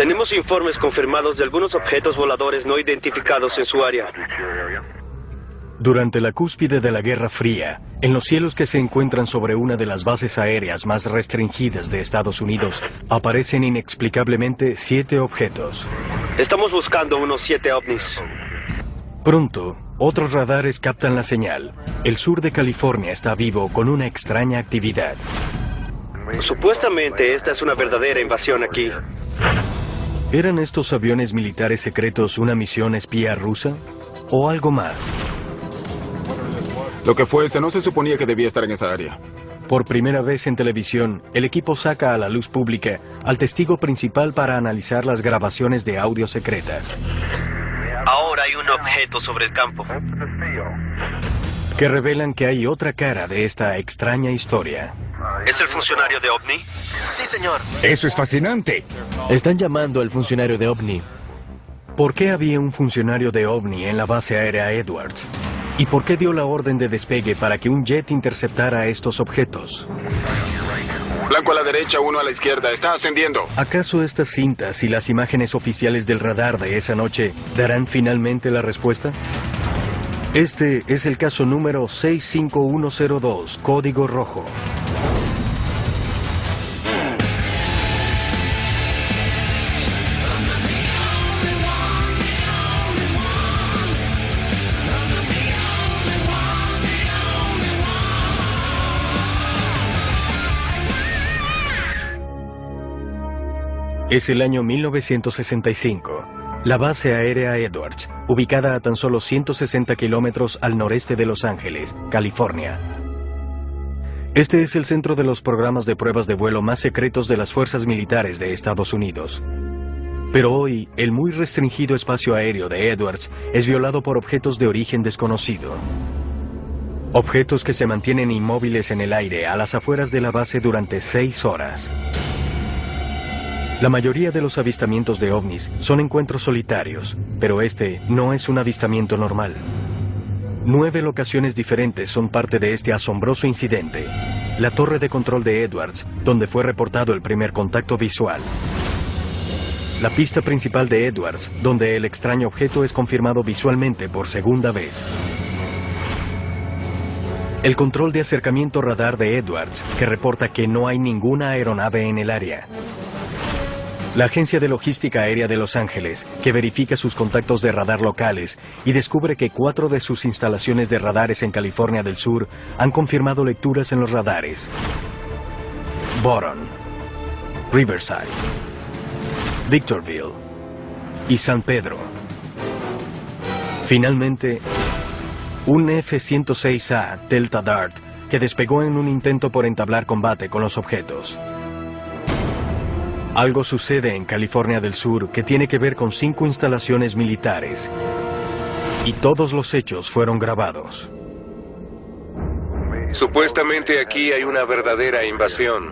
Tenemos informes confirmados de algunos objetos voladores no identificados en su área. Durante la cúspide de la Guerra Fría, en los cielos que se encuentran sobre una de las bases aéreas más restringidas de Estados Unidos, aparecen inexplicablemente 7 objetos. Estamos buscando unos 7 ovnis. Pronto, otros radares captan la señal. El sur de California está vivo con una extraña actividad. Supuestamente esta es una verdadera invasión aquí. ¿Eran estos aviones militares secretos una misión espía rusa? ¿O algo más? Lo que fuese, no se suponía que debía estar en esa área. Por primera vez en televisión, el equipo saca a la luz pública al testigo principal para analizar las grabaciones de audio secretas. Ahora hay un objeto sobre el campo. Que revelan que hay otra cara de esta extraña historia. ¿Es el funcionario de OVNI? Sí, señor. Eso es fascinante. Están llamando al funcionario de OVNI. ¿Por qué había un funcionario de OVNI en la base aérea Edwards? ¿Y por qué dio la orden de despegue para que un jet interceptara estos objetos? Blanco a la derecha, uno a la izquierda. Está ascendiendo. ¿Acaso estas cintas y las imágenes oficiales del radar de esa noche darán finalmente la respuesta? Este es el caso número 65102, Código Rojo. Es el año 1965. La base aérea Edwards, ubicada a tan solo 160 kilómetros al noreste de Los Ángeles, California. Este es el centro de los programas de pruebas de vuelo más secretos de las fuerzas militares de Estados Unidos. Pero hoy, el muy restringido espacio aéreo de Edwards es violado por objetos de origen desconocido. Objetos que se mantienen inmóviles en el aire a las afueras de la base durante 6 horas. La mayoría de los avistamientos de ovnis son encuentros solitarios, pero este no es un avistamiento normal. 9 locaciones diferentes son parte de este asombroso incidente. La torre de control de Edwards, donde fue reportado el primer contacto visual. La pista principal de Edwards, donde el extraño objeto es confirmado visualmente por segunda vez. El control de acercamiento radar de Edwards, que reporta que no hay ninguna aeronave en el área. La Agencia de Logística Aérea de Los Ángeles, que verifica sus contactos de radar locales y descubre que 4 de sus instalaciones de radares en California del Sur han confirmado lecturas en los radares. Boron, Riverside, Victorville y San Pedro. Finalmente, un F-106A Delta Dart que despegó en un intento por entablar combate con los objetos. Algo sucede en California del Sur que tiene que ver con 5 instalaciones militares. Y todos los hechos fueron grabados. Supuestamente aquí hay una verdadera invasión.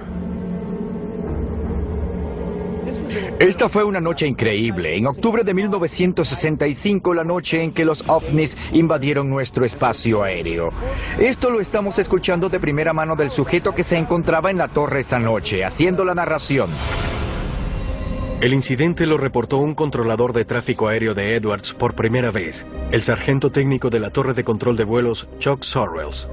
Esta fue una noche increíble. En octubre de 1965, la noche en que los ovnis invadieron nuestro espacio aéreo. Esto lo estamos escuchando de primera mano del sujeto que se encontraba en la torre esa noche, haciendo la narración. El incidente lo reportó un controlador de tráfico aéreo de Edwards por primera vez, el sargento técnico de la torre de control de vuelos, Chuck Sorrells.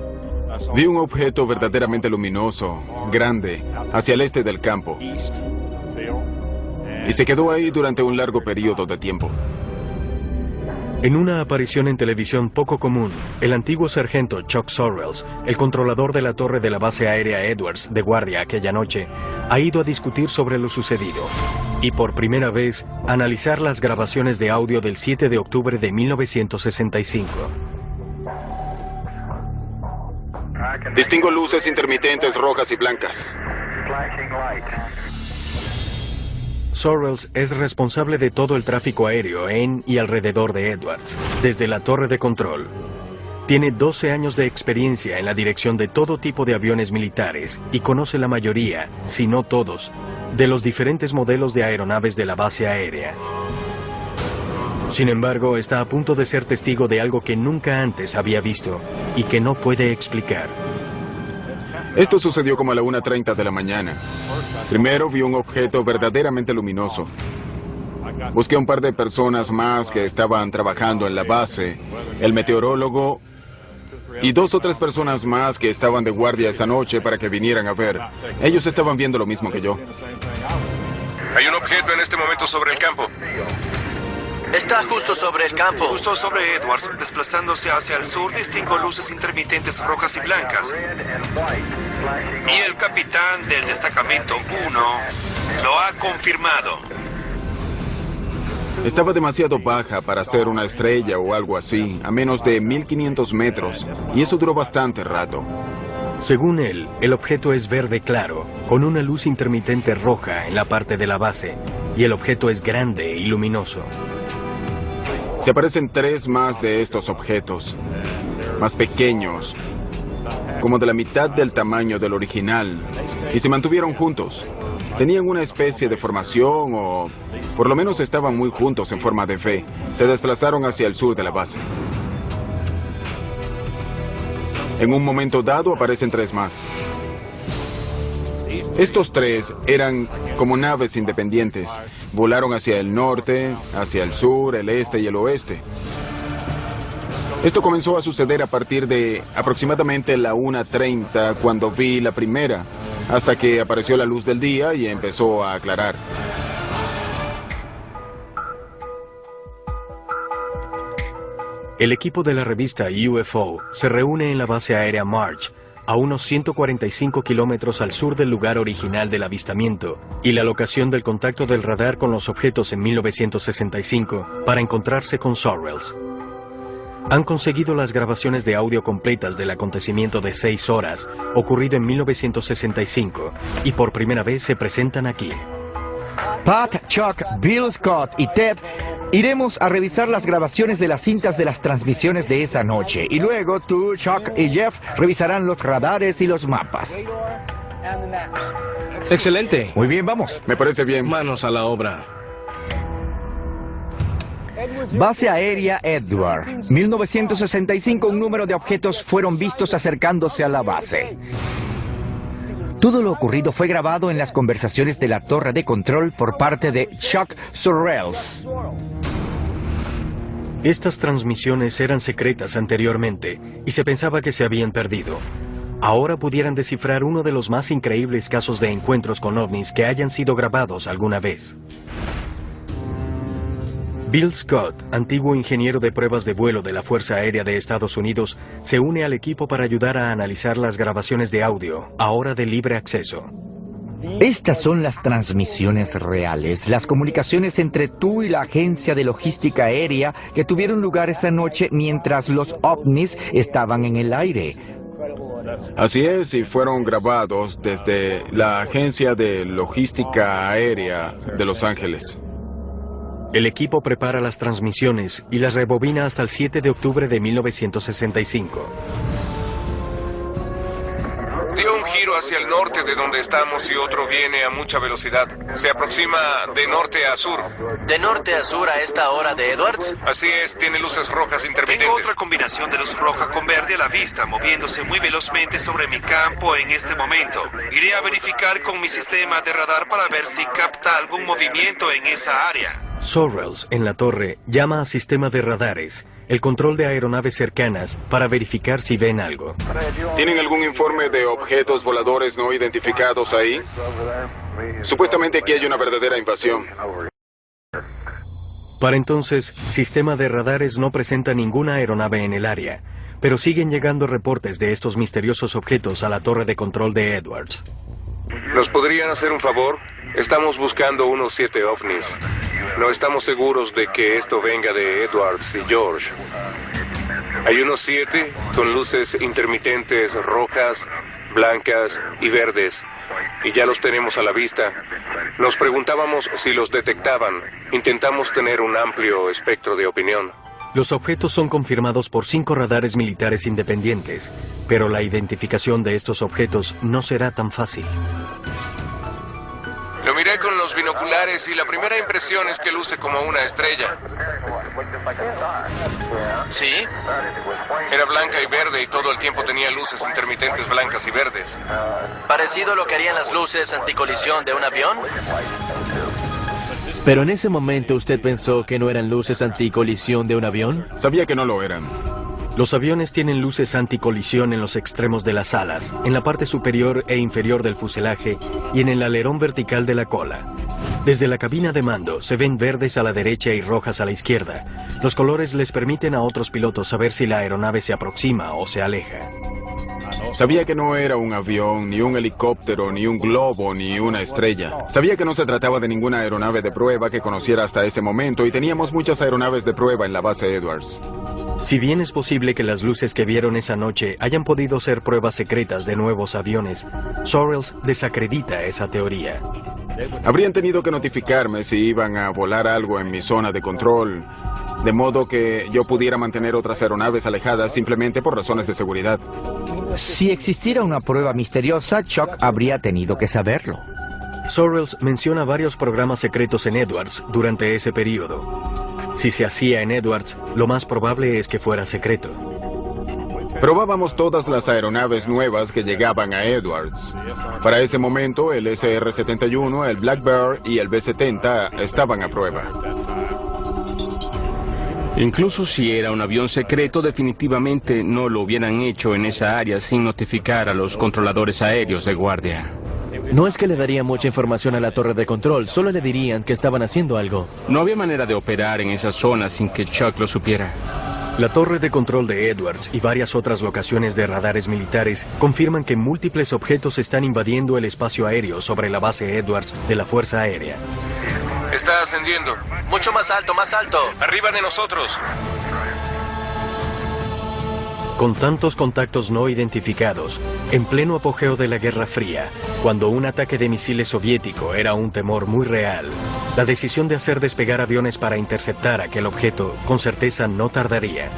Vi un objeto verdaderamente luminoso, grande, hacia el este del campo. Y se quedó ahí durante un largo periodo de tiempo. En una aparición en televisión poco común, el antiguo sargento Chuck Sorrells, el controlador de la torre de la base aérea Edwards de guardia aquella noche, ha ido a discutir sobre lo sucedido y por primera vez analizar las grabaciones de audio del 7 de octubre de 1965. Distingo luces intermitentes rojas y blancas. Sorrells es responsable de todo el tráfico aéreo en y alrededor de Edwards, desde la torre de control. Tiene 12 años de experiencia en la dirección de todo tipo de aviones militares y conoce la mayoría, si no todos, de los diferentes modelos de aeronaves de la base aérea. Sin embargo, está a punto de ser testigo de algo que nunca antes había visto y que no puede explicar. Esto sucedió como a la 1:30 de la mañana. Primero vi un objeto verdaderamente luminoso. Busqué a un par de personas más que estaban trabajando en la base, el meteorólogo y 2 o 3 personas más que estaban de guardia esa noche para que vinieran a ver. Ellos estaban viendo lo mismo que yo. Hay un objeto en este momento sobre el campo. Está justo sobre el campo. Justo sobre Edwards, desplazándose hacia el sur, distingo luces intermitentes rojas y blancas. Y el capitán del destacamento 1 lo ha confirmado. Estaba demasiado baja para ser una estrella o algo así, a menos de 1500 metros, y eso duró bastante rato. Según él, el objeto es verde claro, con una luz intermitente roja en la parte de la base, y el objeto es grande y luminoso. Se aparecen 3 más de estos objetos, más pequeños, como de la mitad del tamaño del original, y se mantuvieron juntos. Tenían una especie de formación o por lo menos estaban muy juntos en forma de V. Se desplazaron hacia el sur de la base. En un momento dado aparecen 3 más. Estos 3 eran como naves independientes. Volaron hacia el norte, hacia el sur, el este y el oeste. Esto comenzó a suceder a partir de aproximadamente la 1:30 cuando vi la primera, hasta que apareció la luz del día y empezó a aclarar. El equipo de la revista UFO se reúne en la base aérea March, a unos 145 kilómetros al sur del lugar original del avistamiento y la locación del contacto del radar con los objetos en 1965 para encontrarse con Sorrells. Han conseguido las grabaciones de audio completas del acontecimiento de 6 horas, ocurrido en 1965, y por primera vez se presentan aquí. Pat, Chuck, Bill, Scott y Ted iremos a revisar las grabaciones de las cintas de las transmisiones de esa noche. Y luego tú, Chuck y Jeff revisarán los radares y los mapas. Excelente. Muy bien, vamos. Me parece bien. Manos a la obra. Base aérea Edward. 1965, un número de objetos fueron vistos acercándose a la base. Todo lo ocurrido fue grabado en las conversaciones de la torre de control por parte de Chuck Sorrells. Estas transmisiones eran secretas anteriormente y se pensaba que se habían perdido. Ahora pudieran descifrar uno de los más increíbles casos de encuentros con ovnis que hayan sido grabados alguna vez. Bill Scott, antiguo ingeniero de pruebas de vuelo de la Fuerza Aérea de Estados Unidos, se une al equipo para ayudar a analizar las grabaciones de audio, ahora de libre acceso. Estas son las transmisiones reales, las comunicaciones entre tú y la agencia de logística aérea que tuvieron lugar esa noche mientras los ovnis estaban en el aire. Así es, y fueron grabados desde la agencia de logística aérea de Los Ángeles. El equipo prepara las transmisiones y las rebobina hasta el 7 de octubre de 1965. Dio un giro hacia el norte de donde estamos y otro viene a mucha velocidad. Se aproxima de norte a sur. ¿De norte a sur a esta hora de Edwards? Así es, tiene luces rojas intermitentes. Tengo otra combinación de luz roja con verde a la vista, moviéndose muy velozmente sobre mi campo en este momento. Iré a verificar con mi sistema de radar para ver si capta algún movimiento en esa área. Sorrells, en la torre, llama a sistema de radares, el control de aeronaves cercanas, para verificar si ven algo. ¿Tienen algún informe de objetos voladores no identificados ahí? Supuestamente aquí hay una verdadera invasión. Para entonces, sistema de radares no presenta ninguna aeronave en el área, pero siguen llegando reportes de estos misteriosos objetos a la torre de control de Edwards. ¿Nos podrían hacer un favor? Estamos buscando unos 7 ovnis. No estamos seguros de que esto venga de Edwards y George. Hay unos 7 con luces intermitentes rojas, blancas y verdes. Y ya los tenemos a la vista. Nos preguntábamos si los detectaban. Intentamos tener un amplio espectro de opinión. Los objetos son confirmados por 5 radares militares independientes, pero la identificación de estos objetos no será tan fácil. Lo miré con los binoculares y la primera impresión es que luce como una estrella. ¿Sí? Era blanca y verde y todo el tiempo tenía luces intermitentes blancas y verdes. ¿Parecido a lo que harían las luces anticolisión de un avión? Pero en ese momento usted pensó que no eran luces anticolisión de un avión. Sabía que no lo eran. Los aviones tienen luces anticolisión en los extremos de las alas, en la parte superior e inferior del fuselaje y en el alerón vertical de la cola. Desde la cabina de mando se ven verdes a la derecha y rojas a la izquierda. Los colores les permiten a otros pilotos saber si la aeronave se aproxima o se aleja. Sabía que no era un avión, ni un helicóptero, ni un globo, ni una estrella. Sabía que no se trataba de ninguna aeronave de prueba que conociera hasta ese momento y teníamos muchas aeronaves de prueba en la base Edwards. Si bien es posible que las luces que vieron esa noche hayan podido ser pruebas secretas de nuevos aviones, Sorrells desacredita esa teoría. Habrían tenido que notificarme si iban a volar algo en mi zona de control, de modo que yo pudiera mantener otras aeronaves alejadas simplemente por razones de seguridad. Si existiera una prueba misteriosa, Chuck habría tenido que saberlo. Sorrells menciona varios programas secretos en Edwards durante ese periodo. Si se hacía en Edwards, lo más probable es que fuera secreto. Probábamos todas las aeronaves nuevas que llegaban a Edwards. Para ese momento, el SR-71, el Black Bear y el B-70 estaban a prueba. Incluso si era un avión secreto, definitivamente no lo hubieran hecho en esa área sin notificar a los controladores aéreos de guardia. No es que le daría mucha información a la torre de control, solo le dirían que estaban haciendo algo. No había manera de operar en esa zona sin que Chuck lo supiera. La torre de control de Edwards y varias otras locaciones de radares militares confirman que múltiples objetos están invadiendo el espacio aéreo sobre la base Edwards de la Fuerza Aérea. Está ascendiendo. Mucho más alto, más alto. Arriba de nosotros. Con tantos contactos no identificados, en pleno apogeo de la Guerra Fría, cuando un ataque de misiles soviético era un temor muy real, la decisión de hacer despegar aviones para interceptar aquel objeto con certeza no tardaría.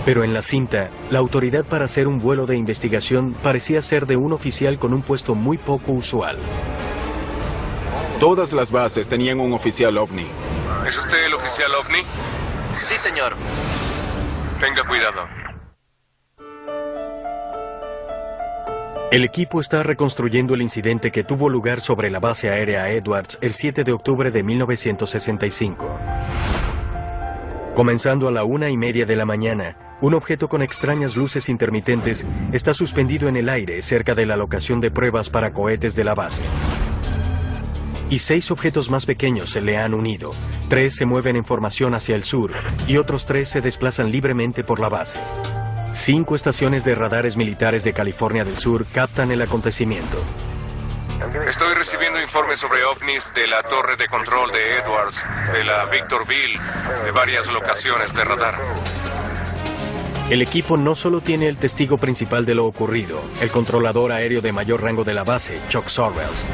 Pero en la cinta, la autoridad para hacer un vuelo de investigación parecía ser de un oficial con un puesto muy poco usual. Todas las bases tenían un oficial OVNI. ¿Es usted el oficial OVNI? Sí, señor. Tenga cuidado. El equipo está reconstruyendo el incidente que tuvo lugar sobre la base aérea Edwards el 7 de octubre de 1965. Comenzando a la 1:30 de la mañana, un objeto con extrañas luces intermitentes está suspendido en el aire cerca de la locación de pruebas para cohetes de la base. Y 6 objetos más pequeños se le han unido. 3 se mueven en formación hacia el sur y otros 3 se desplazan libremente por la base. 5 estaciones de radares militares de California del Sur captan el acontecimiento. Estoy recibiendo informes sobre ovnis de la torre de control de Edwards, de la Victorville, de varias locaciones de radar. El equipo no solo tiene el testigo principal de lo ocurrido, el controlador aéreo de mayor rango de la base, Chuck Sorrells,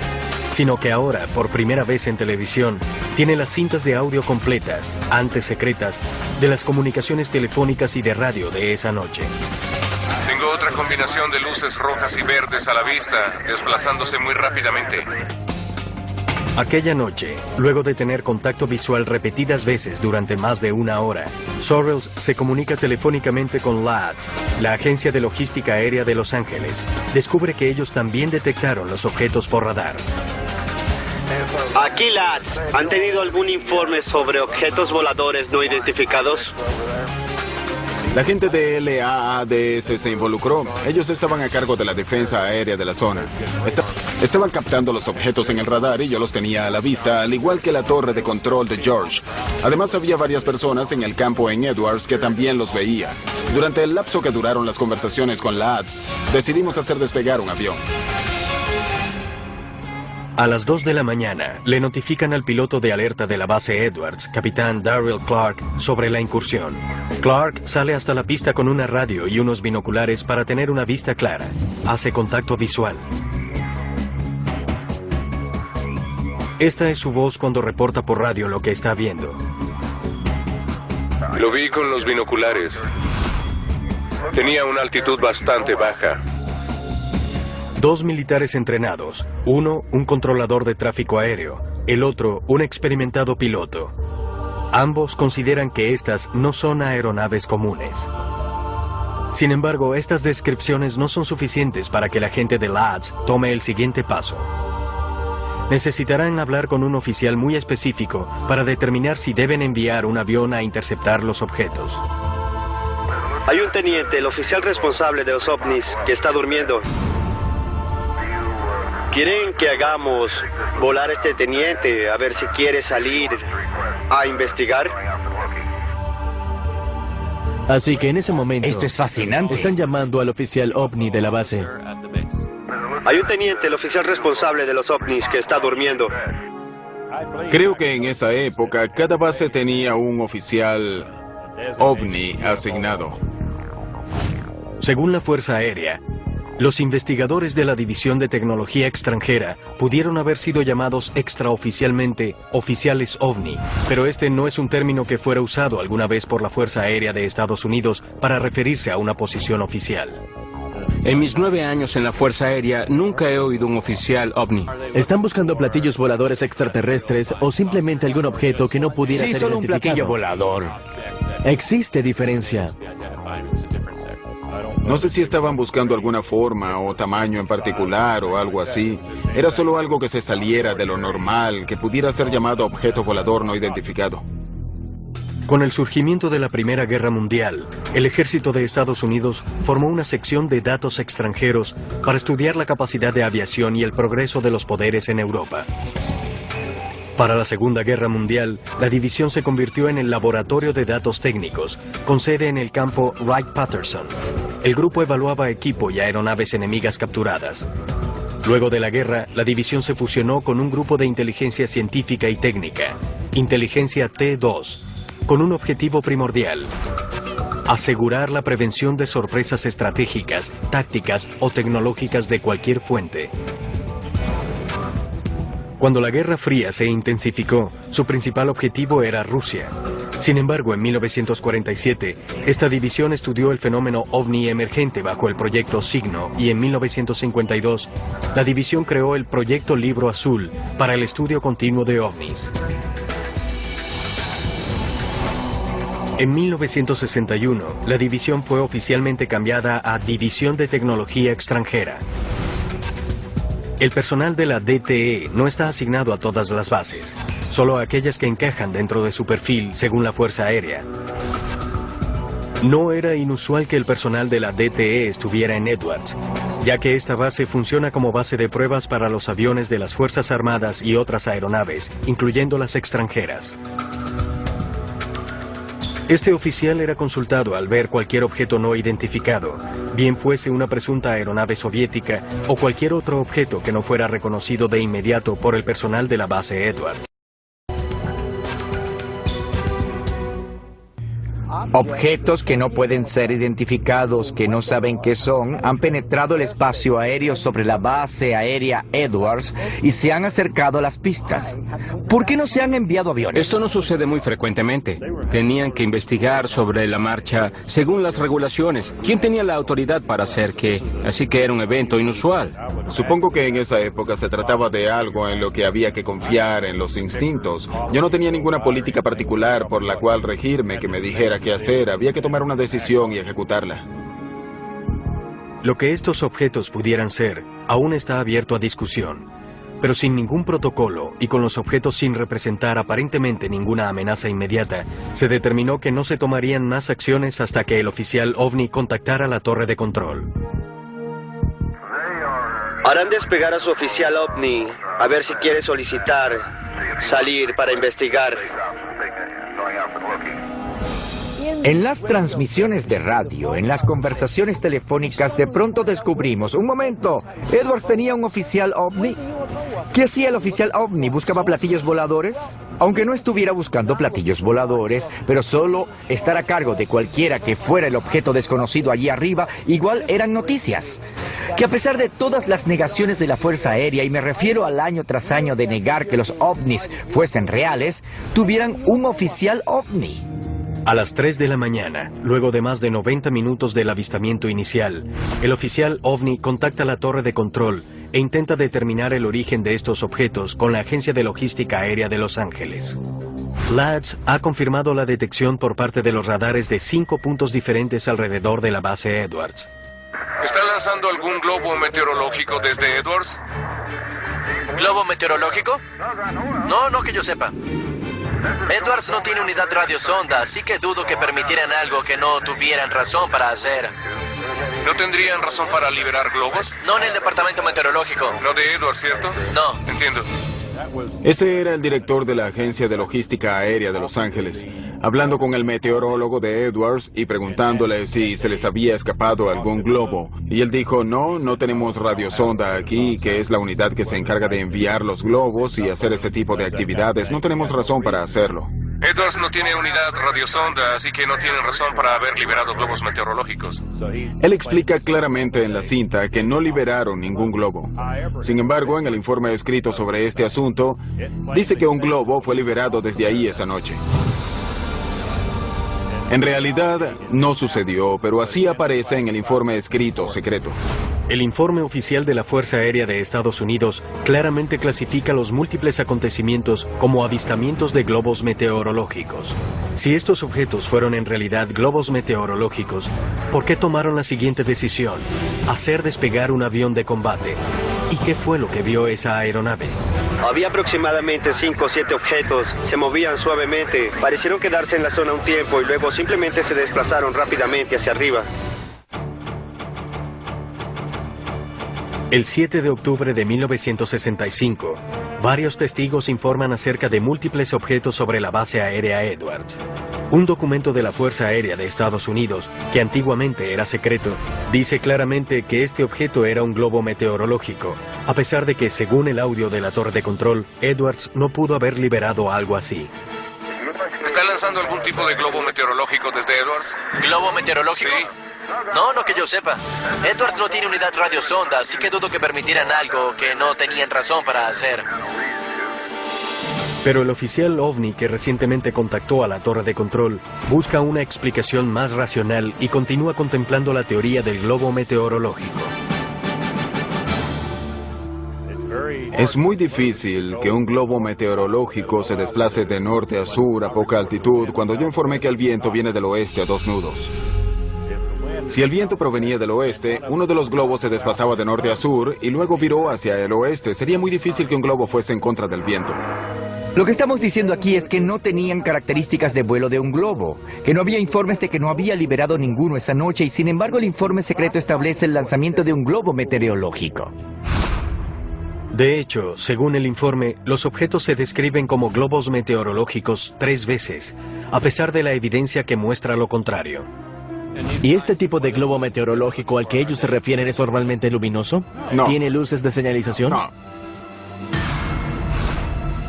sino que ahora, por primera vez en televisión, tiene las cintas de audio completas, antes secretas, de las comunicaciones telefónicas y de radio de esa noche. Tengo otra combinación de luces rojas y verdes a la vista, desplazándose muy rápidamente. Aquella noche, luego de tener contacto visual repetidas veces durante más de una hora, Sorrells se comunica telefónicamente con LADS, la agencia de logística aérea de Los Ángeles. Descubre que ellos también detectaron los objetos por radar. Aquí, LADS. ¿Han tenido algún informe sobre objetos voladores no identificados? La gente de LAADS se involucró. Ellos estaban a cargo de la defensa aérea de la zona. Estaban captando los objetos en el radar y yo los tenía a la vista, al igual que la torre de control de George. Además, había varias personas en el campo en Edwards que también los veían. Durante el lapso que duraron las conversaciones con LADS, decidimos hacer despegar un avión. A las 2 de la mañana, le notifican al piloto de alerta de la base Edwards, capitán Darrell Clark, sobre la incursión. Clark sale hasta la pista con una radio y unos binoculares para tener una vista clara. Hace contacto visual. Esta es su voz cuando reporta por radio lo que está viendo. Lo vi con los binoculares. Tenía una altitud bastante baja. 2 militares entrenados, uno un controlador de tráfico aéreo, el otro un experimentado piloto. Ambos consideran que estas no son aeronaves comunes. Sin embargo, estas descripciones no son suficientes para que la gente de LADS tome el siguiente paso. necesitarán hablar con un oficial muy específico para determinar si deben enviar un avión a interceptar los objetos. Hay un teniente, el oficial responsable de los ovnis, que está durmiendo. ¿Quieren que hagamos volar a este teniente a ver si quiere salir a investigar? Así que en ese momento... Esto es fascinante. Están llamando al oficial ovni de la base. Hay un teniente, el oficial responsable de los ovnis, que está durmiendo. Creo que en esa época cada base tenía un oficial ovni asignado. Según la Fuerza Aérea, los investigadores de la División de Tecnología Extranjera pudieron haber sido llamados extraoficialmente oficiales ovni, pero este no es un término que fuera usado alguna vez por la Fuerza Aérea de Estados Unidos para referirse a una posición oficial. En mis 9 años en la Fuerza Aérea nunca he oído un oficial ovni. ¿Están buscando platillos voladores extraterrestres o simplemente algún objeto que no pudiera ser solo un identificado? platillo volador. Existe diferencia. No sé si estaban buscando alguna forma o tamaño en particular o algo así. Era solo algo que se saliera de lo normal, que pudiera ser llamado objeto volador no identificado. Con el surgimiento de la Primera Guerra Mundial, el ejército de Estados Unidos formó una sección de datos extranjeros para estudiar la capacidad de aviación y el progreso de los poderes en Europa. Para la Segunda Guerra Mundial, la división se convirtió en el Laboratorio de Datos Técnicos, con sede en el campo Wright-Patterson. El grupo evaluaba equipo y aeronaves enemigas capturadas. Luego de la guerra, la división se fusionó con un grupo de inteligencia científica y técnica, Inteligencia T2, con un objetivo primordial: asegurar la prevención de sorpresas estratégicas, tácticas o tecnológicas de cualquier fuente. Cuando la Guerra Fría se intensificó, su principal objetivo era Rusia. Sin embargo, en 1947, esta división estudió el fenómeno ovni emergente bajo el proyecto Signo, y en 1952, la división creó el proyecto Libro Azul para el estudio continuo de ovnis. En 1961, la división fue oficialmente cambiada a División de Tecnología Extranjera. El personal de la DTE no está asignado a todas las bases, solo a aquellas que encajan dentro de su perfil según la Fuerza Aérea. No era inusual que el personal de la DTE estuviera en Edwards, ya que esta base funciona como base de pruebas para los aviones de las Fuerzas Armadas y otras aeronaves, incluyendo las extranjeras. Este oficial era consultado al ver cualquier objeto no identificado, bien fuese una presunta aeronave soviética o cualquier otro objeto que no fuera reconocido de inmediato por el personal de la base Edwards. Objetos que no pueden ser identificados, que no saben qué son, han penetrado el espacio aéreo sobre la base aérea Edwards y se han acercado a las pistas. ¿Por qué no se han enviado aviones? Esto no sucede muy frecuentemente. Tenían que investigar sobre la marcha según las regulaciones. ¿Quién tenía la autoridad para hacer qué? Así que era un evento inusual. Supongo que en esa época se trataba de algo en lo que había que confiar en los instintos. Yo no tenía ninguna política particular por la cual regirme que me dijera qué hacer. Había que tomar una decisión y ejecutarla. Lo que estos objetos pudieran ser aún está abierto a discusión, pero sin ningún protocolo y con los objetos sin representar aparentemente ninguna amenaza inmediata, se determinó que no se tomarían más acciones hasta que el oficial ovni contactara la torre de control. Harán despegar a su oficial ovni a ver si quiere solicitar salir para investigar. En las transmisiones de radio, en las conversaciones telefónicas, de pronto descubrimos, un momento, Edwards tenía un oficial ovni. ¿Qué hacía el oficial ovni? ¿Buscaba platillos voladores? Aunque no estuviera buscando platillos voladores, pero solo estar a cargo de cualquiera que fuera el objeto desconocido allí arriba, igual eran noticias. Que a pesar de todas las negaciones de la Fuerza Aérea, y me refiero al año tras año de negar que los ovnis fuesen reales, tuvieran un oficial ovni. A las 3 de la mañana, luego de más de 90 minutos del avistamiento inicial, el oficial ovni contacta la torre de control e intenta determinar el origen de estos objetos con la Agencia de Logística Aérea de Los Ángeles. LADS ha confirmado la detección por parte de los radares de 5 puntos diferentes alrededor de la base Edwards. ¿Está lanzando algún globo meteorológico desde Edwards? ¿Globo meteorológico? No que yo sepa. Edwards no tiene unidad radiosonda, así que dudo que permitieran algo que no tuvieran razón para hacer. ¿No tendrían razón para liberar globos? No en el departamento meteorológico. No de Edwards, ¿cierto? No. Entiendo. Ese era el director de la Agencia de Logística Aérea de Los Ángeles, hablando con el meteorólogo de Edwards y preguntándole si se les había escapado algún globo. Y él dijo, no tenemos radiosonda aquí, que es la unidad que se encarga de enviar los globos y hacer ese tipo de actividades. No tenemos razón para hacerlo. Edwards no tiene unidad radiosonda, así que no tienen razón para haber liberado globos meteorológicos. Él explica claramente en la cinta que no liberaron ningún globo. Sin embargo, en el informe escrito sobre este asunto, dice que un globo fue liberado desde ahí esa noche. En realidad, no sucedió, pero así aparece en el informe escrito secreto. El informe oficial de la Fuerza Aérea de Estados Unidos claramente clasifica los múltiples acontecimientos como avistamientos de globos meteorológicos. Si estos objetos fueron en realidad globos meteorológicos, ¿por qué tomaron la siguiente decisión? Hacer despegar un avión de combate. ¿Y qué fue lo que vio esa aeronave? Había aproximadamente 5 o 7 objetos, se movían suavemente, parecieron quedarse en la zona un tiempo y luego simplemente se desplazaron rápidamente hacia arriba. El 7 de octubre de 1965, varios testigos informan acerca de múltiples objetos sobre la base aérea Edwards. Un documento de la Fuerza Aérea de Estados Unidos, que antiguamente era secreto, dice claramente que este objeto era un globo meteorológico, a pesar de que, según el audio de la torre de control, Edwards no pudo haber liberado algo así. ¿Está lanzando algún tipo de globo meteorológico desde Edwards? ¿Globo meteorológico? Sí. No que yo sepa. Edwards no tiene unidad radiosonda, así que dudo que permitieran algo que no tenían razón para hacer. Pero el oficial OVNI que recientemente contactó a la torre de control busca una explicación más racional y continúa contemplando la teoría del globo meteorológico. Es muy difícil que un globo meteorológico se desplace de norte a sur a poca altitud cuando yo informé que el viento viene del oeste a 2 nudos. Si el viento provenía del oeste, uno de los globos se desplazaba de norte a sur y luego viró hacia el oeste. Sería muy difícil que un globo fuese en contra del viento. Lo que estamos diciendo aquí es que no tenían características de vuelo de un globo, que no había informes de que no había liberado ninguno esa noche y sin embargo el informe secreto establece el lanzamiento de un globo meteorológico. De hecho, según el informe, los objetos se describen como globos meteorológicos 3 veces, a pesar de la evidencia que muestra lo contrario. ¿Y este tipo de globo meteorológico al que ellos se refieren es normalmente luminoso? No. ¿Tiene luces de señalización? No.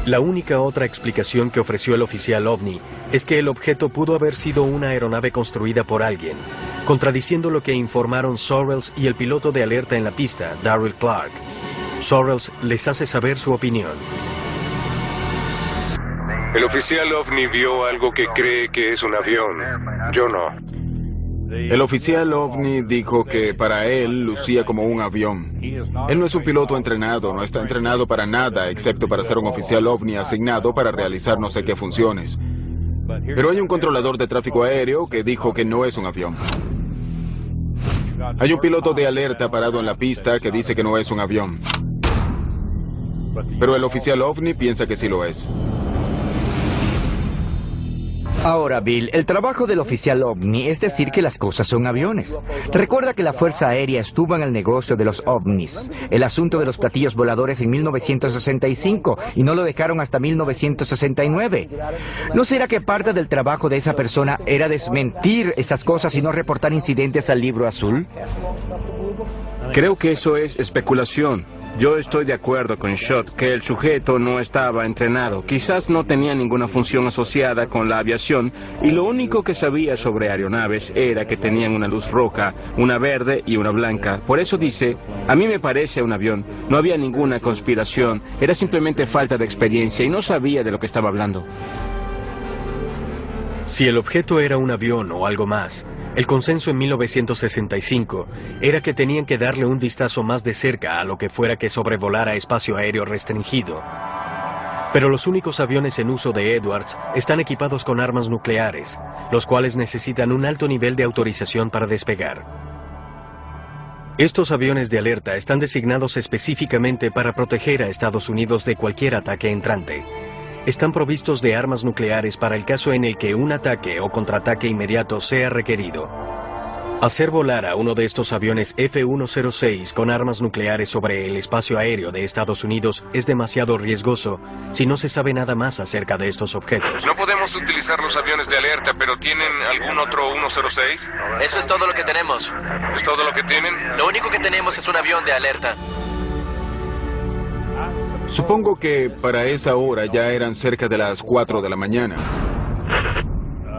La única otra explicación que ofreció el oficial OVNI es que el objeto pudo haber sido una aeronave construida por alguien, contradiciendo lo que informaron Sorrells y el piloto de alerta en la pista, Darryl Clark. Sorrells les hace saber su opinión. El oficial OVNI vio algo que cree que es un avión. Yo no. El oficial OVNI dijo que para él lucía como un avión. Él no es un piloto entrenado, no está entrenado para nada, excepto para ser un oficial OVNI asignado para realizar no sé qué funciones. Pero hay un controlador de tráfico aéreo que dijo que no es un avión. Hay un piloto de alerta parado en la pista que dice que no es un avión. Pero el oficial OVNI piensa que sí lo es. Ahora, Bill, el trabajo del oficial OVNI es decir que las cosas son aviones. Recuerda que la Fuerza Aérea estuvo en el negocio de los ovnis, el asunto de los platillos voladores en 1965, y no lo dejaron hasta 1969. ¿No será que parte del trabajo de esa persona era desmentir estas cosas y no reportar incidentes al Libro Azul? Creo que eso es especulación. Yo estoy de acuerdo con Schott que el sujeto no estaba entrenado. Quizás no tenía ninguna función asociada con la aviación y lo único que sabía sobre aeronaves era que tenían una luz roja, una verde y una blanca. Por eso dice, a mí me parece un avión. No había ninguna conspiración, era simplemente falta de experiencia y no sabía de lo que estaba hablando. Si el objeto era un avión o algo más, el consenso en 1965 era que tenían que darle un vistazo más de cerca a lo que fuera que sobrevolara espacio aéreo restringido. Pero los únicos aviones en uso de Edwards están equipados con armas nucleares, los cuales necesitan un alto nivel de autorización para despegar. Estos aviones de alerta están designados específicamente para proteger a Estados Unidos de cualquier ataque entrante. Están provistos de armas nucleares para el caso en el que un ataque o contraataque inmediato sea requerido. Hacer volar a uno de estos aviones F-106 con armas nucleares sobre el espacio aéreo de Estados Unidos es demasiado riesgoso si no se sabe nada más acerca de estos objetos. No podemos utilizar los aviones de alerta, pero ¿tienen algún otro 106? Eso es todo lo que tenemos. ¿Es todo lo que tienen? Lo único que tenemos es un avión de alerta. Supongo que para esa hora ya eran cerca de las 4 de la mañana.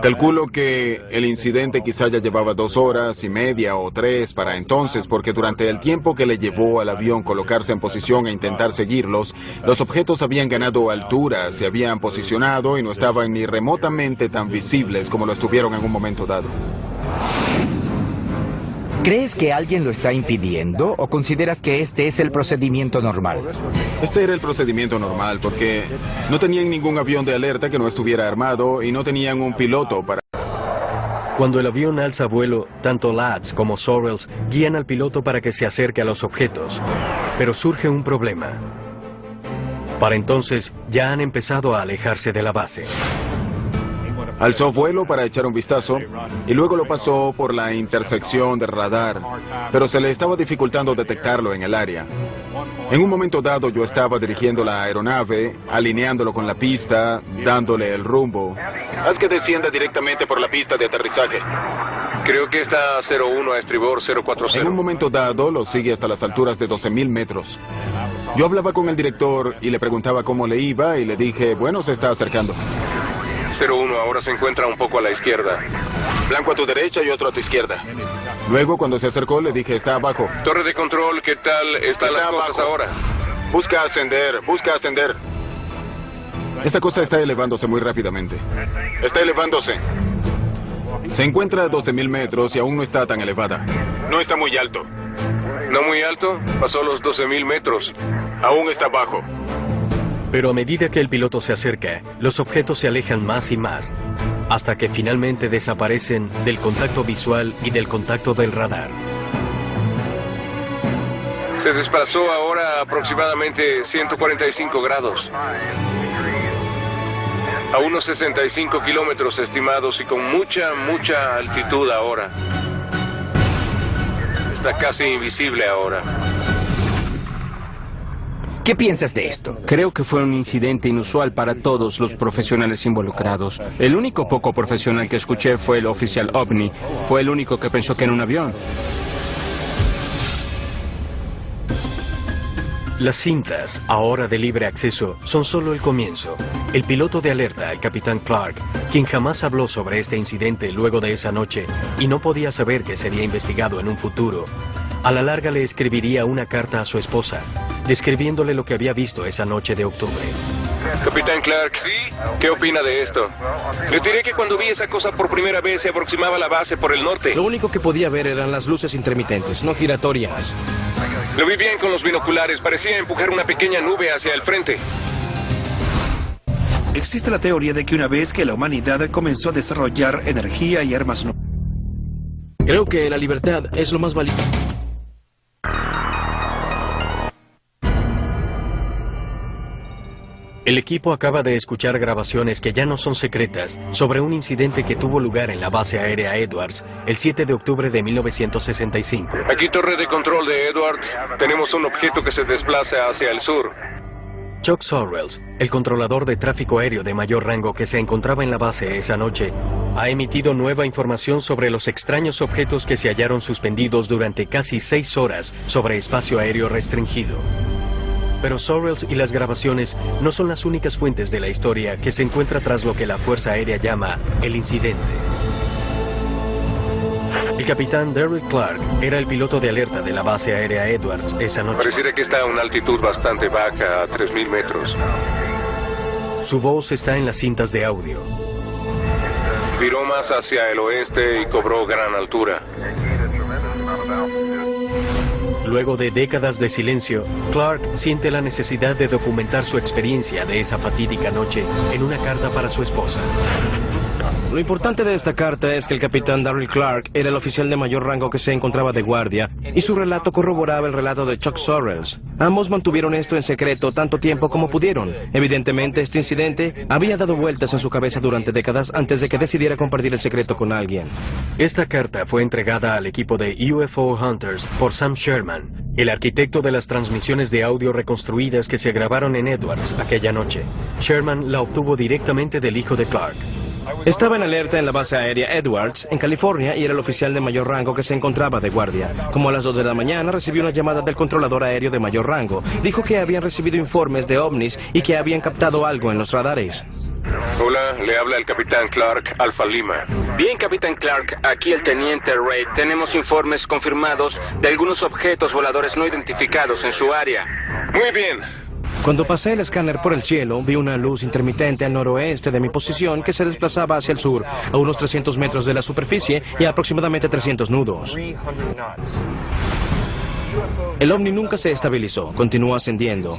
Calculo que el incidente quizá ya llevaba 2 horas y media o 3 para entonces, porque durante el tiempo que le llevó al avión colocarse en posición e intentar seguirlos, los objetos habían ganado altura, se habían posicionado y no estaban ni remotamente tan visibles como lo estuvieron en un momento dado. ¿Crees que alguien lo está impidiendo o consideras que este es el procedimiento normal? Este era el procedimiento normal porque no tenían ningún avión de alerta que no estuviera armado y no tenían un piloto para... Cuando el avión alza vuelo, tanto Lads como Sorrells guían al piloto para que se acerque a los objetos. Pero surge un problema. Para entonces, ya han empezado a alejarse de la base. Alzó vuelo para echar un vistazo y luego lo pasó por la intersección de radar, pero se le estaba dificultando detectarlo en el área. En un momento dado yo estaba dirigiendo la aeronave, alineándolo con la pista, dándole el rumbo. Haz que descienda directamente por la pista de aterrizaje. Creo que está 01 a estribor 040. En un momento dado lo sigue hasta las alturas de 12,000 metros. Yo hablaba con el director y le preguntaba cómo le iba y le dije, bueno, se está acercando. 01 ahora se encuentra un poco a la izquierda. Blanco a tu derecha y otro a tu izquierda. Luego, cuando se acercó, le dije, está abajo. Torre de control, ¿qué tal están las cosas ahora? Busca ascender, busca ascender. Esa cosa está elevándose muy rápidamente. Está elevándose. Se encuentra a 12,000 metros y aún no está tan elevada. No está muy alto. ¿No muy alto? Pasó los 12,000 metros. Aún está bajo. Pero a medida que el piloto se acerca, los objetos se alejan más y más, hasta que finalmente desaparecen del contacto visual y del contacto del radar. Se desplazó ahora a aproximadamente 145 grados. A unos 65 kilómetros estimados y con mucha altitud ahora. Está casi invisible ahora. ¿Qué piensas de esto? Creo que fue un incidente inusual para todos los profesionales involucrados. El único poco profesional que escuché fue el oficial OVNI. Fue el único que pensó que era un avión. Las cintas, ahora de libre acceso, son solo el comienzo. El piloto de alerta, el capitán Clark, quien jamás habló sobre este incidente luego de esa noche y no podía saber que sería investigado en un futuro, a la larga le escribiría una carta a su esposa, describiéndole lo que había visto esa noche de octubre. Capitán Clark, ¿sí? ¿Qué opina de esto? Les diré que cuando vi esa cosa por primera vez se aproximaba a la base por el norte. Lo único que podía ver eran las luces intermitentes, no giratorias. Lo vi bien con los binoculares, parecía empujar una pequeña nube hacia el frente. Existe la teoría de que una vez que la humanidad comenzó a desarrollar energía y armas nucleares, Creo que la libertad es lo más valioso. El equipo acaba de escuchar grabaciones que ya no son secretas sobre un incidente que tuvo lugar en la base aérea Edwards el 7 de octubre de 1965. Aquí torre de control de Edwards. Tenemos un objeto que se desplaza hacia el sur. Chuck Sorrells, el controlador de tráfico aéreo de mayor rango que se encontraba en la base esa noche, ha emitido nueva información sobre los extraños objetos que se hallaron suspendidos durante casi 6 horas sobre espacio aéreo restringido. Pero Sorrells y las grabaciones no son las únicas fuentes de la historia que se encuentra tras lo que la Fuerza Aérea llama el incidente. El capitán Derek Clark era el piloto de alerta de la base aérea Edwards esa noche. Pareciera que está a una altitud bastante baja, a 3,000 metros. Su voz está en las cintas de audio. Viró más hacia el oeste y cobró gran altura. Luego de décadas de silencio, Clark siente la necesidad de documentar su experiencia de esa fatídica noche en una carta para su esposa. Lo importante de esta carta es que el capitán Darryl Clark era el oficial de mayor rango que se encontraba de guardia, y su relato corroboraba el relato de Chuck Sorrells. Ambos mantuvieron esto en secreto tanto tiempo como pudieron. Evidentemente, este incidente había dado vueltas en su cabeza durante décadas antes de que decidiera compartir el secreto con alguien. Esta carta fue entregada al equipo de UFO Hunters por Sam Sherman, el arquitecto de las transmisiones de audio reconstruidas que se grabaron en Edwards aquella noche. Sherman la obtuvo directamente del hijo de Clark. Estaba en alerta en la base aérea Edwards, en California, y era el oficial de mayor rango que se encontraba de guardia. Como a las 2 de la mañana recibió una llamada del controlador aéreo de mayor rango. Dijo que habían recibido informes de ovnis y que habían captado algo en los radares. Hola, le habla el capitán Clark, Alfa Lima. Bien, capitán Clark, aquí el teniente Reid. Tenemos informes confirmados de algunos objetos voladores no identificados en su área. Muy bien. Cuando pasé el escáner por el cielo, vi una luz intermitente al noroeste de mi posición que se desplazaba hacia el sur, a unos 300 metros de la superficie y a aproximadamente 300 nudos. El ovni nunca se estabilizó, continuó ascendiendo.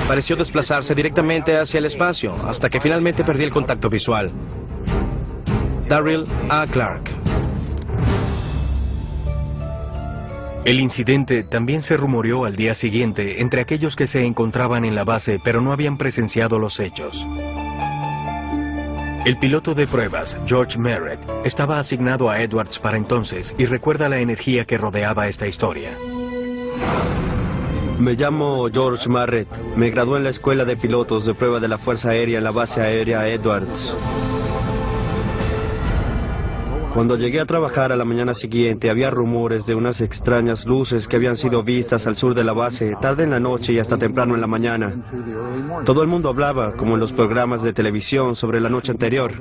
Pareció desplazarse directamente hacia el espacio, hasta que finalmente perdí el contacto visual. Darryl A. Clark. El incidente también se rumoreó al día siguiente entre aquellos que se encontraban en la base pero no habían presenciado los hechos. El piloto de pruebas, George Merritt, estaba asignado a Edwards para entonces y recuerda la energía que rodeaba esta historia. Me llamo George Merritt. Me gradué en la Escuela de Pilotos de Prueba de la Fuerza Aérea en la base aérea Edwards. Cuando llegué a trabajar a la mañana siguiente, había rumores de unas extrañas luces que habían sido vistas al sur de la base, tarde en la noche y hasta temprano en la mañana. Todo el mundo hablaba, como en los programas de televisión, sobre la noche anterior.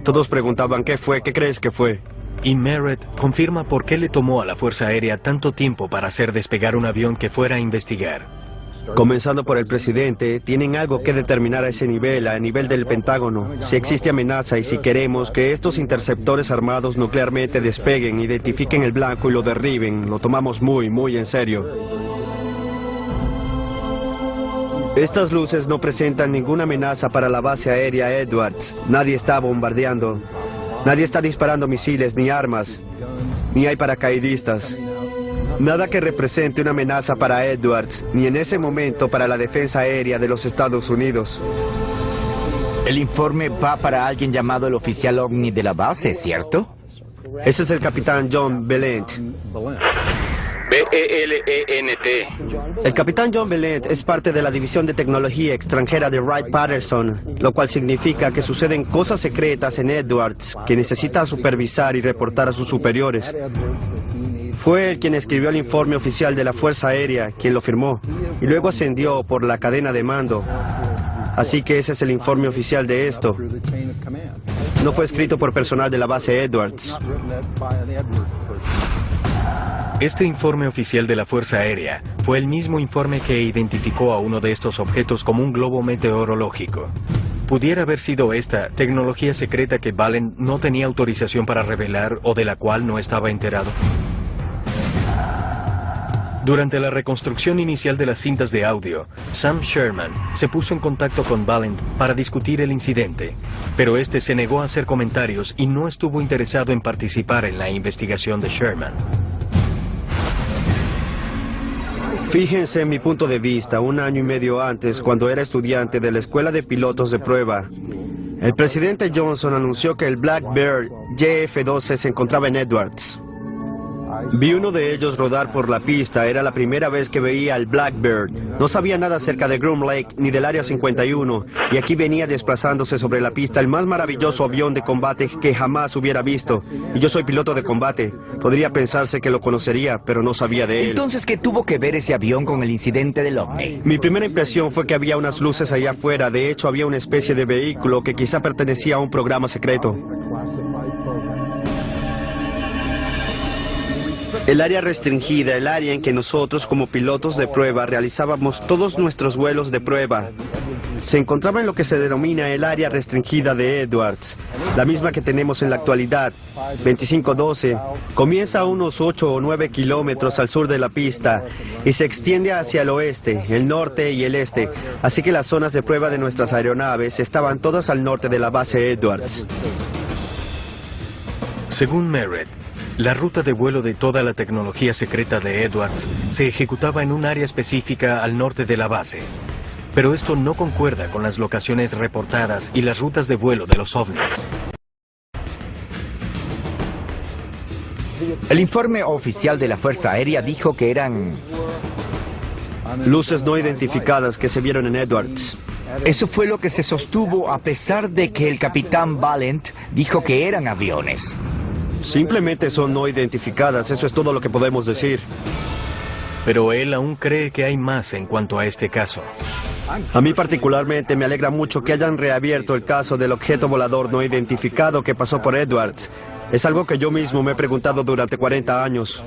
Todos preguntaban, ¿qué fue? ¿Qué crees que fue? Y Merritt confirma por qué le tomó a la Fuerza Aérea tanto tiempo para hacer despegar un avión que fuera a investigar. Comenzando por el presidente, tienen algo que determinar a ese nivel, a nivel del Pentágono. Si existe amenaza y si queremos que estos interceptores armados nuclearmente despeguen, identifiquen el blanco y lo derriben, lo tomamos muy, muy en serio. Estas luces no presentan ninguna amenaza para la base aérea Edwards. Nadie está bombardeando. Nadie está disparando misiles ni armas. Ni hay paracaidistas. Nada que represente una amenaza para Edwards, ni en ese momento para la defensa aérea de los Estados Unidos. El informe va para alguien llamado el oficial ovni de la base, ¿cierto? Ese es el capitán John Belent. B-E-L-E-N-T. El capitán John Belent es parte de la División de Tecnología Extranjera de Wright-Patterson, lo cual significa que suceden cosas secretas en Edwards que necesita supervisar y reportar a sus superiores. Fue él quien escribió el informe oficial de la Fuerza Aérea, quien lo firmó, y luego ascendió por la cadena de mando. Así que ese es el informe oficial de esto. No fue escrito por personal de la base Edwards. Este informe oficial de la Fuerza Aérea fue el mismo informe que identificó a uno de estos objetos como un globo meteorológico. ¿Pudiera haber sido esta tecnología secreta que Valen no tenía autorización para revelar o de la cual no estaba enterado? Durante la reconstrucción inicial de las cintas de audio, Sam Sherman se puso en contacto con Valent para discutir el incidente, pero este se negó a hacer comentarios y no estuvo interesado en participar en la investigación de Sherman. Fíjense en mi punto de vista, 1 año y medio antes, cuando era estudiante de la Escuela de Pilotos de Prueba, el presidente Johnson anunció que el Blackbird JF-12 se encontraba en Edwards. Vi uno de ellos rodar por la pista, era la primera vez que veía al Blackbird. No sabía nada acerca de Groom Lake ni del Área 51, y aquí venía desplazándose sobre la pista el más maravilloso avión de combate que jamás hubiera visto. Y yo soy piloto de combate. Podría pensarse que lo conocería, pero no sabía de él. Entonces, ¿qué tuvo que ver ese avión con el incidente del ovni? Mi primera impresión fue que había unas luces allá afuera. De hecho, había una especie de vehículo que quizá pertenecía a un programa secreto. El área restringida, el área en que nosotros como pilotos de prueba realizábamos todos nuestros vuelos de prueba. se encontraba en lo que se denomina el área restringida de Edwards, la misma que tenemos en la actualidad, 2512. Comienza a unos 8 o 9 kilómetros al sur de la pista y se extiende hacia el oeste, el norte y el este, así que las zonas de prueba de nuestras aeronaves estaban todas al norte de la base Edwards. Según Merritt, la ruta de vuelo de toda la tecnología secreta de Edwards se ejecutaba en un área específica al norte de la base. Pero esto no concuerda con las locaciones reportadas y las rutas de vuelo de los ovnis. El informe oficial de la Fuerza Aérea dijo que eran luces no identificadas que se vieron en Edwards. Eso fue lo que se sostuvo a pesar de que el capitán Valent dijo que eran aviones. Simplemente son no identificadas, eso es todo lo que podemos decir. Pero él aún cree que hay más en cuanto a este caso. A mí particularmente me alegra mucho que hayan reabierto el caso del objeto volador no identificado que pasó por Edwards. Es algo que yo mismo me he preguntado durante 40 años.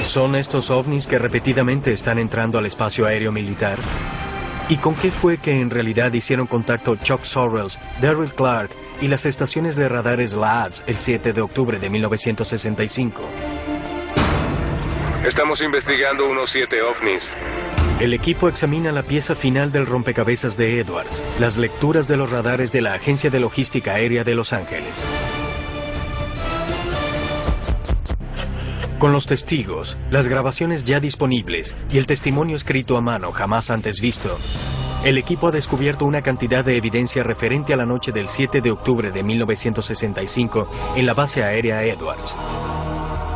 ¿Son estos ovnis que repetidamente están entrando al espacio aéreo militar? ¿Y con qué fue que en realidad hicieron contacto Chuck Sorrells, Darryl Clark y las estaciones de radares LADS el 7 de octubre de 1965? Estamos investigando unos 7 ovnis. El equipo examina la pieza final del rompecabezas de Edwards, las lecturas de los radares de la Agencia de Logística Aérea de Los Ángeles. Con los testigos, las grabaciones ya disponibles y el testimonio escrito a mano jamás antes visto, el equipo ha descubierto una cantidad de evidencia referente a la noche del 7 de octubre de 1965 en la base aérea Edwards.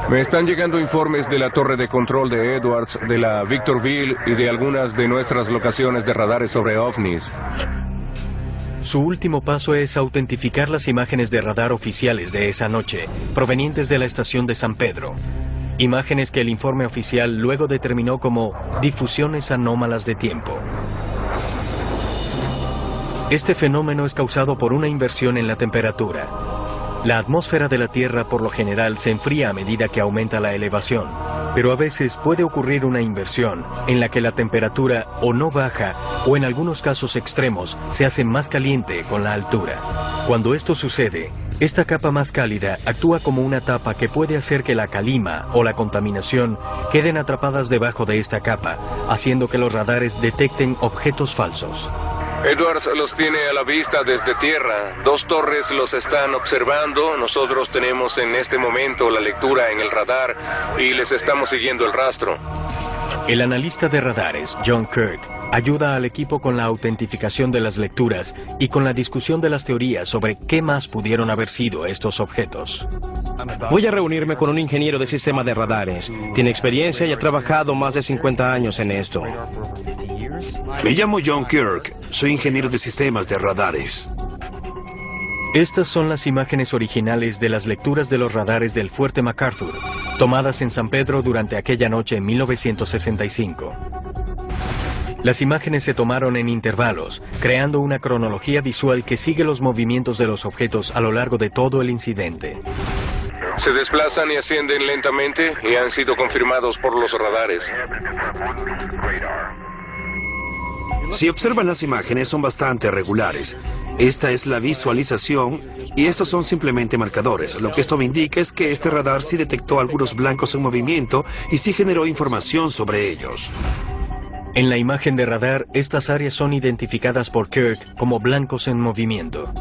Me están llegando informes de la torre de control de Edwards, de la Victorville y de algunas de nuestras locaciones de radares sobre ovnis. Su último paso es autentificar las imágenes de radar oficiales de esa noche, provenientes de la estación de San Pedro. Imágenes que el informe oficial luego determinó como difusiones anómalas de tiempo. Este fenómeno es causado por una inversión en la temperatura. La atmósfera de la Tierra por lo general se enfría a medida que aumenta la elevación, pero a veces puede ocurrir una inversión en la que la temperatura o no baja o en algunos casos extremos se hace más caliente con la altura. Cuando esto sucede, esta capa más cálida actúa como una tapa que puede hacer que la calima o la contaminación queden atrapadas debajo de esta capa, haciendo que los radares detecten objetos falsos. Edwards los tiene a la vista desde tierra. 2 torres los están observando. Nosotros tenemos en este momento la lectura en el radar y les estamos siguiendo el rastro. El analista de radares, John Kirk, ayuda al equipo con la autentificación de las lecturas y con la discusión de las teorías sobre qué más pudieron haber sido estos objetos. Voy a reunirme con un ingeniero de sistema de radares. Tiene experiencia y ha trabajado más de 50 años en esto. Me llamo John Kirk, soy ingeniero de sistemas de radares. Estas son las imágenes originales de las lecturas de los radares del Fuerte MacArthur, tomadas en San Pedro durante aquella noche en 1965. Las imágenes se tomaron en intervalos, creando una cronología visual que sigue los movimientos de los objetos a lo largo de todo el incidente. Se desplazan y ascienden lentamente y han sido confirmados por los radares. Si observan las imágenes, son bastante regulares. Esta es la visualización y estos son simplemente marcadores. Lo que esto me indica es que este radar sí detectó algunos blancos en movimiento y sí generó información sobre ellos. En la imagen de radar, estas áreas son identificadas por Kirk como blancos en movimiento.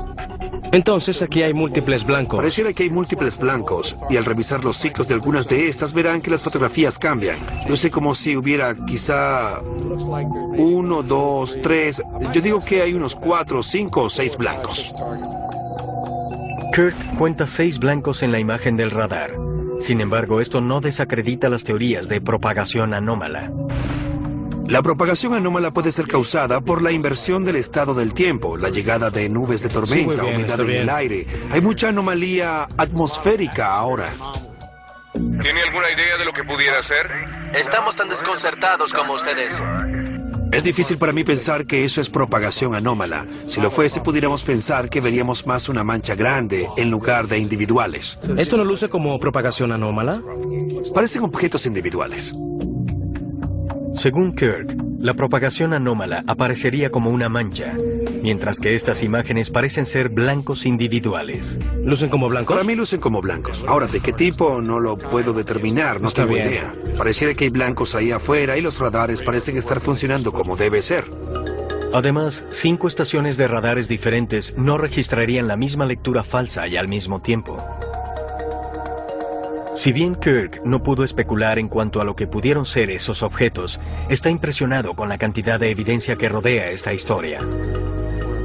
Entonces aquí hay múltiples blancos. Pareciera que hay múltiples blancos y al revisar los ciclos de algunas de estas verán que las fotografías cambian. Luce como si hubiera quizá 1, 2, 3, yo digo que hay unos 4, 5 o 6 blancos. Kirk cuenta 6 blancos en la imagen del radar. Sin embargo, esto no desacredita las teorías de propagación anómala. La propagación anómala puede ser causada por la inversión del estado del tiempo, la llegada de nubes de tormenta, humedad en el aire. Hay mucha anomalía atmosférica ahora. ¿Tiene alguna idea de lo que pudiera ser? Estamos tan desconcertados como ustedes. Es difícil para mí pensar que eso es propagación anómala. Si lo fuese, pudiéramos pensar que veríamos más una mancha grande en lugar de individuales. ¿Esto no luce como propagación anómala? Parecen objetos individuales. Según Kirk, La propagación anómala aparecería como una mancha, mientras que estas imágenes parecen ser blancos individuales. ¿Lucen como blancos? Para mí lucen como blancos. Ahora, ¿de qué tipo? No lo puedo determinar, no tengo idea. Pareciera que hay blancos ahí afuera y los radares parecen estar funcionando como debe ser. Además, 5 estaciones de radares diferentes no registrarían la misma lectura falsa y al mismo tiempo. Si bien Kirk no pudo especular en cuanto a lo que pudieron ser esos objetos, está impresionado con la cantidad de evidencia que rodea esta historia.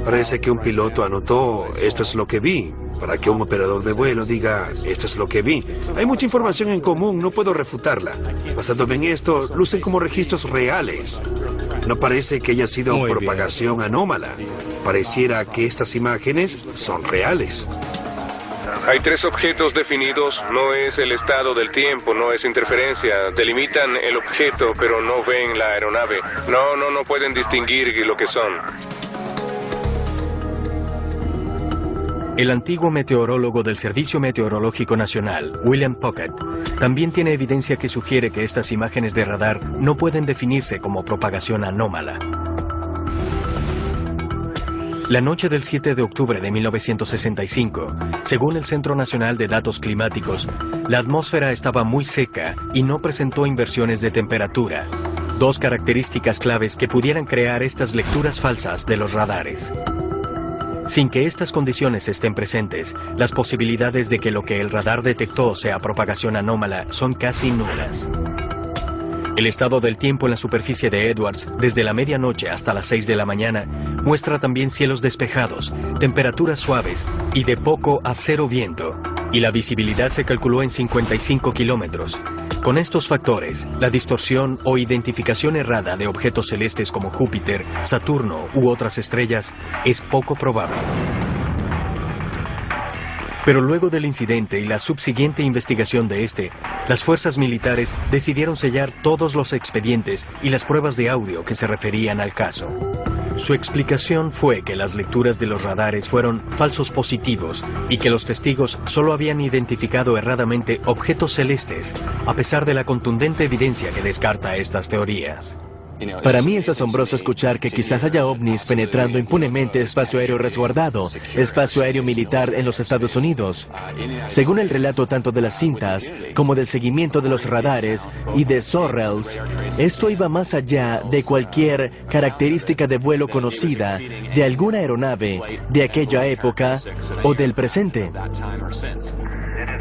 Parece que un piloto anotó, esto es lo que vi, para que un operador de vuelo diga, esto es lo que vi. Hay mucha información en común, no puedo refutarla. Basándome en esto, lucen como registros reales. No parece que haya sido propagación anómala. Pareciera que estas imágenes son reales. Hay 3 objetos definidos, no es el estado del tiempo, no es interferencia. Delimitan el objeto, pero no ven la aeronave. No pueden distinguir lo que son. El antiguo meteorólogo del Servicio Meteorológico Nacional, William Puckett, también tiene evidencia que sugiere que estas imágenes de radar no pueden definirse como propagación anómala. La noche del 7 de octubre de 1965, según el Centro Nacional de Datos Climáticos, la atmósfera estaba muy seca y no presentó inversiones de temperatura, 2 características claves que pudieran crear estas lecturas falsas de los radares. Sin que estas condiciones estén presentes, las posibilidades de que lo que el radar detectó sea propagación anómala son casi nulas. El estado del tiempo en la superficie de Edwards, desde la medianoche hasta las 6 de la mañana, muestra también cielos despejados, temperaturas suaves y de poco a 0 viento, y la visibilidad se calculó en 55 kilómetros. Con estos factores, la distorsión o identificación errada de objetos celestes como Júpiter, Saturno u otras estrellas es poco probable. Pero luego del incidente y la subsiguiente investigación de este, las fuerzas militares decidieron sellar todos los expedientes y las pruebas de audio que se referían al caso. Su explicación fue que las lecturas de los radares fueron falsos positivos y que los testigos solo habían identificado erradamente objetos celestes, a pesar de la contundente evidencia que descarta estas teorías. Para mí es asombroso escuchar que quizás haya ovnis penetrando impunemente espacio aéreo resguardado, espacio aéreo militar en los Estados Unidos. Según el relato tanto de las cintas como del seguimiento de los radares y de Sorrells, esto iba más allá de cualquier característica de vuelo conocida de alguna aeronave de aquella época o del presente.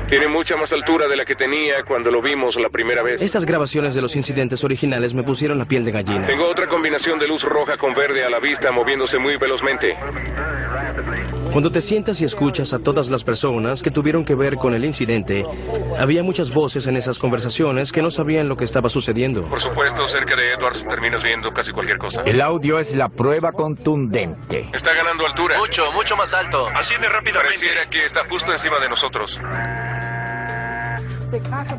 Tiene mucha más altura de la que tenía cuando lo vimos la primera vez. Estas grabaciones de los incidentes originales me pusieron la piel de gallina. Tengo otra combinación de luz roja con verde a la vista moviéndose muy velozmente. Cuando te sientas y escuchas a todas las personas que tuvieron que ver con el incidente, había muchas voces en esas conversaciones que no sabían lo que estaba sucediendo. Por supuesto, cerca de Edwards terminas viendo casi cualquier cosa. El audio es la prueba contundente. Está ganando altura. Mucho más alto. Así de rápidamente. Pareciera que está justo encima de nosotros.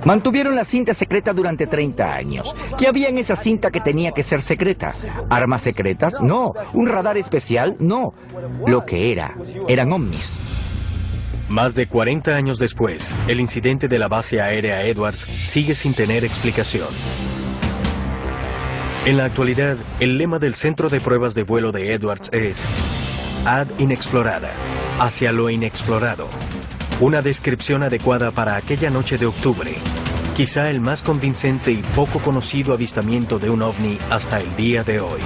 Mantuvieron la cinta secreta durante 30 años. ¿Qué había en esa cinta que tenía que ser secreta? ¿Armas secretas? No. ¿Un radar especial? No. Lo que eran ovnis. Más de 40 años después, el incidente de la base aérea Edwards sigue sin tener explicación. En la actualidad, el lema del Centro de Pruebas de Vuelo de Edwards es Ad Inexplorada, hacia lo inexplorado. Una descripción adecuada para aquella noche de octubre, quizá el más convincente y poco conocido avistamiento de un ovni hasta el día de hoy.